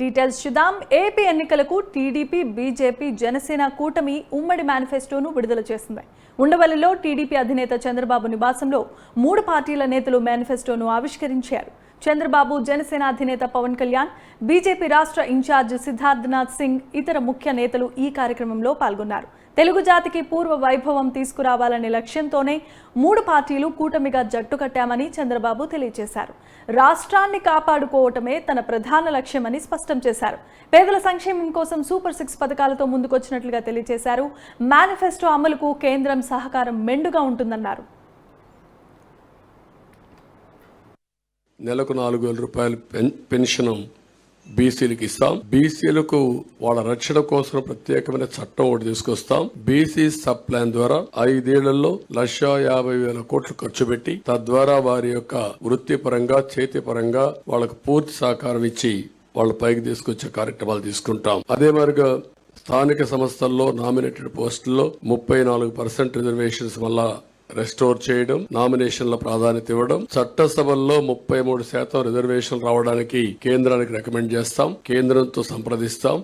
Details చూద్దాం. AP ఎన్నికలకు TDP, BJP, Janasena కూటమి ఉమ్మడి మేనిఫెస్టోను విడుదల చేసింది. ఉండవల్లిలో టీడీపీ అధినేత చంద్రబాబు నివాసంలో 3 పార్టీల నేతలు మేనిఫెస్టోను ఆవిష్కరించారు. చంద్రబాబు, జనసేన అధినేత పవన్ కళ్యాణ్, బీజేపీ రాష్ట్ర ఇన్ఛార్జ్ సిద్ధార్థనాథ్ సింగ్ ఇతర ముఖ్య నేతలు ఈ కార్యక్రమంలో పాల్గొన్నారు. తెలుగు జాతికి పూర్వ వైభవం తీసుకురావాలనే లక్ష్యంతోనే 3 పార్టీలు కూటమిగా జట్టు కట్టామని చంద్రబాబు తెలియజేశారు. రాష్ట్రాన్ని కాపాడుకోవటమే తన ప్రధాన లక్ష్యమని స్పష్టం చేశారు. పేదల సంక్షేమం కోసం సూపర్ 6 పథకాలతో ముందుకొచ్చినట్లుగా తెలియజేశారు. మేనిఫెస్టో అమలుకు కేంద్రం సహకారం మెండుగా ఉంటుందన్నారు. నెలకు 4,000 రూపాయలు పెన్షన్ బీసీలకు ఇస్తాం. బీసీలకు వాళ్ళ రక్షణ కోసం ప్రత్యేకమైన చట్టం ఒకటి తీసుకొస్తాం. బీసీ సబ్ ప్లాన్ ద్వారా 5 ఏళ్లలో 1,50,000 కోట్లు ఖర్చు పెట్టి తద్వారా వారి యొక్క వృత్తిపరంగా, చేతిపరంగా వాళ్ళకు పూర్తి సహకారం ఇచ్చి వాళ్ళ పైకి తీసుకొచ్చే కార్యక్రమాలు తీసుకుంటాం. అదే మరిగా స్థానిక సంస్థల్లో నామినేటెడ్ పోస్టుల్లో 34% రిజర్వేషన్స్ వల్ల రెస్టోర్ చేయడం, నామినేషన్ల ప్రాధాన్యత ఇవ్వడం, చట్టసభల్లో 33% రిజర్వేషన్ రావడానికి కేంద్రానికి రికమెండ్ చేస్తాం. కేంద్రంతో సంప్రదిస్తాం.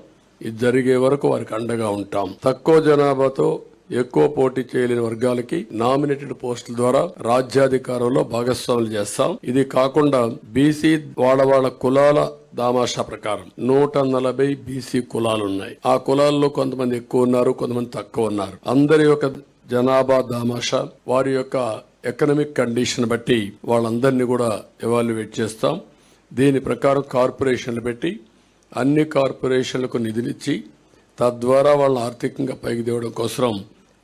ఇది జరిగే వరకు వారికి అండగా ఉంటాం. తక్కువ జనాభాతో ఎక్కువ పోటీ చేయలేని వర్గాలకి నామినేటెడ్ పోస్టుల ద్వారా రాజ్యాధికారంలో భాగస్వాములు చేస్తాం. ఇది కాకుండా బీసీ వాళ్ళ కులాల దామాషా ప్రకారం 140 బీసీ కులాలు ఉన్నాయి. ఆ కులాల్లో కొంతమంది ఎక్కువ ఉన్నారు, కొంతమంది తక్కువ ఉన్నారు. అందరి యొక్క జనాభా దామాషా, వారి యొక్క ఎకనామిక్ కండిషన్ బట్టి వాళ్ళందరినీ కూడా ఎవాల్యుయేట్ చేస్తాం. దీని ప్రకారం కార్పొరేషన్లు పెట్టి అన్ని కార్పొరేషన్లకు నిధులిచ్చి తద్వారా వాళ్ళని ఆర్థికంగా పైకి తేవడం కోసం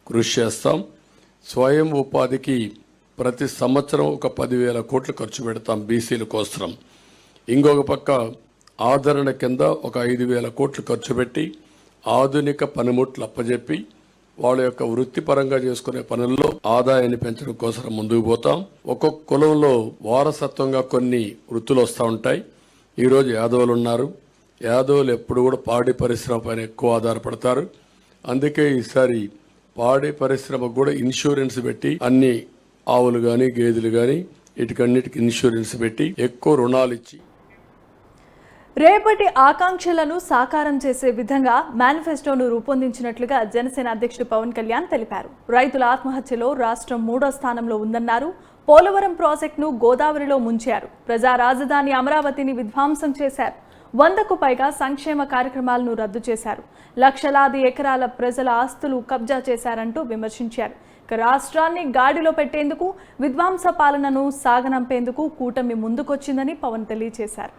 కృషి చేస్తాం. స్వయం ఉపాధికి ప్రతి సంవత్సరం ఒక 10,000 కోట్లు ఖర్చు పెడతాం బీసీల కోసం. ఇంకొక పక్క ఆదరణ కింద ఒక 5,000 కోట్లు ఖర్చు పెట్టి ఆధునిక పనిముట్లు అప్పజెప్పి వాళ్ళ యొక్క వృత్తిపరంగా చేసుకునే పనుల్లో ఆదాయాన్ని పెంచడం కోసం ముందుకు పోతాం. ఒక్కొక్క కులంలో వారసత్వంగా కొన్ని వృత్తులు వస్తూ ఉంటాయి. ఈరోజు యాదవులు ఉన్నారు. యాదవులు ఎప్పుడు కూడా పాడి పరిశ్రమ పైన ఎక్కువ ఆధారపడతారు. అందుకే ఈసారి పాడి పరిశ్రమకు కూడా ఇన్సూరెన్స్ పెట్టి అన్ని ఆవులు కానీ, గేదెలు కానీ వీటికన్నిటికి ఇన్సూరెన్స్ పెట్టి ఎక్కువ రుణాలు ఇచ్చి రేపటి ఆకాంక్షలను సాకారం చేసే విధంగా మేనిఫెస్టోను రూపొందించినట్లుగా జనసేన అధ్యక్షుడు పవన్ కళ్యాణ్ తెలిపారు. రైతుల ఆత్మహత్యలో రాష్ట్రం 3వ స్థానంలో ఉందన్నారు. పోలవరం ప్రాజెక్టును గోదావరిలో ముంచారు. ప్రజా రాజధాని అమరావతిని విధ్వంసం చేశారు. 100కు పైగా సంక్షేమ కార్యక్రమాలను రద్దు చేశారు. లక్షలాది ఎకరాల ప్రజల ఆస్తులు కబ్జా చేశారంటూ విమర్శించారు. రాష్ట్రాన్ని గాడిలో పెట్టేందుకు, విధ్వంస పాలనను సాగనంపేందుకు కూటమి ముందుకొచ్చిందని పవన్ తెలియజేశారు.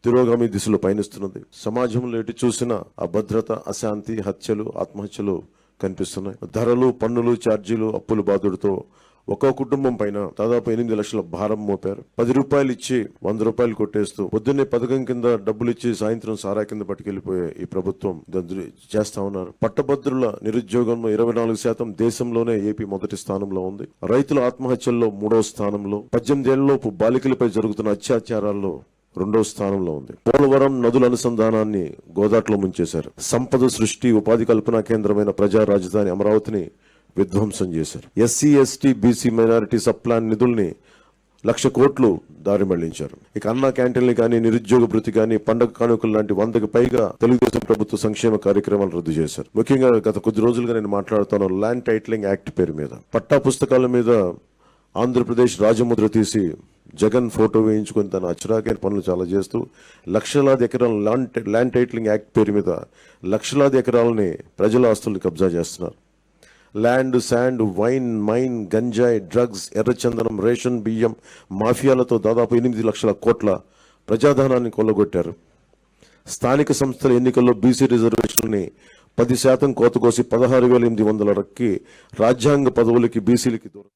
తిరోగామి దిశలో పయనిస్తున్నది. సమాజంలో ఎటు చూసినా అభద్రత, అశాంతి, హత్యలు, ఆత్మహత్యలు కనిపిస్తున్నాయి. ధరలు, పన్నులు, ఛార్జీలు, అప్పుల బాధుడితో ఒక్కో కుటుంబం పైన దాదాపు 8 లక్షల భారం మోపారు. 10 రూపాయలు ఇచ్చి 100 రూపాయలు కొట్టేస్తూ పొద్దున్నే పథకం కింద డబ్బులు ఇచ్చి సాయంత్రం సారా కింద పట్టుకెళ్లిపోయే ఈ ప్రభుత్వం చేస్తా ఉన్నారు. పట్టభద్రుల నిరుద్యోగంలో 24% దేశంలోనే ఏపీ మొదటి స్థానంలో ఉంది. రైతుల ఆత్మహత్యల్లో 3వ స్థానంలో, 18 ఏళ్లలోపు బాలికలపై జరుగుతున్న అత్యాచారాల్లో 2వ స్థానంలో ఉంది. పోలవరం నదుల అనుసంధానాన్ని గోదాట్లో ముంచేశారు. సంపద సృష్టి, ఉపాధి కల్పన కేంద్రమైన ప్రజా రాజధాని అమరావతిని విధ్వంసం చేశారు. SC, ST, BC, minority sub plan నిధుల్ని 1,00,000 కోట్లు దారి మళ్లించారు. ఇక అన్నా క్యాంటీన్లు కానీ, నిరుద్యోగ భృతి కానీ, పండగ కానుకలు లాంటి 100కి పైగా తెలుగుదేశం ప్రభుత్వ సంక్షేమ కార్యక్రమాలు రద్దు చేశారు. ముఖ్యంగా గత కొద్ది రోజులుగా నేను మాట్లాడుతాను ల్యాండ్ టైటిలింగ్ యాక్ట్ పేరు మీద, పట్టా పుస్తకాల మీద ఆంధ్రప్రదేశ్ రాజముద్ర తీసి జగన్ ఫోటో వేయించుకుని తన అచ్చరాకైన పనులు చాలా చేస్తూ లక్షలాది ఎకరాల ల్యాండ్ టైటిలింగ్ యాక్ట్ పేరు మీద లక్షలాది ఎకరాలని ప్రజల ఆస్తుల్ని కబ్జా చేస్తున్నారు. ల్యాండ్, శాండ్, వైన్, మైన్, గంజాయి, డ్రగ్స్, ఎర్రచందనం, రేషన్ బియ్యం మాఫియాలతో దాదాపు 8 లక్షల కోట్ల ప్రజాధనాన్ని కొల్లగొట్టారు. స్థానిక సంస్థల ఎన్నికల్లో బీసీ రిజర్వేషన్ని 10% కోత కోసి 16,800 రాజ్యాంగ పదవులకి బీసీలకి దూరం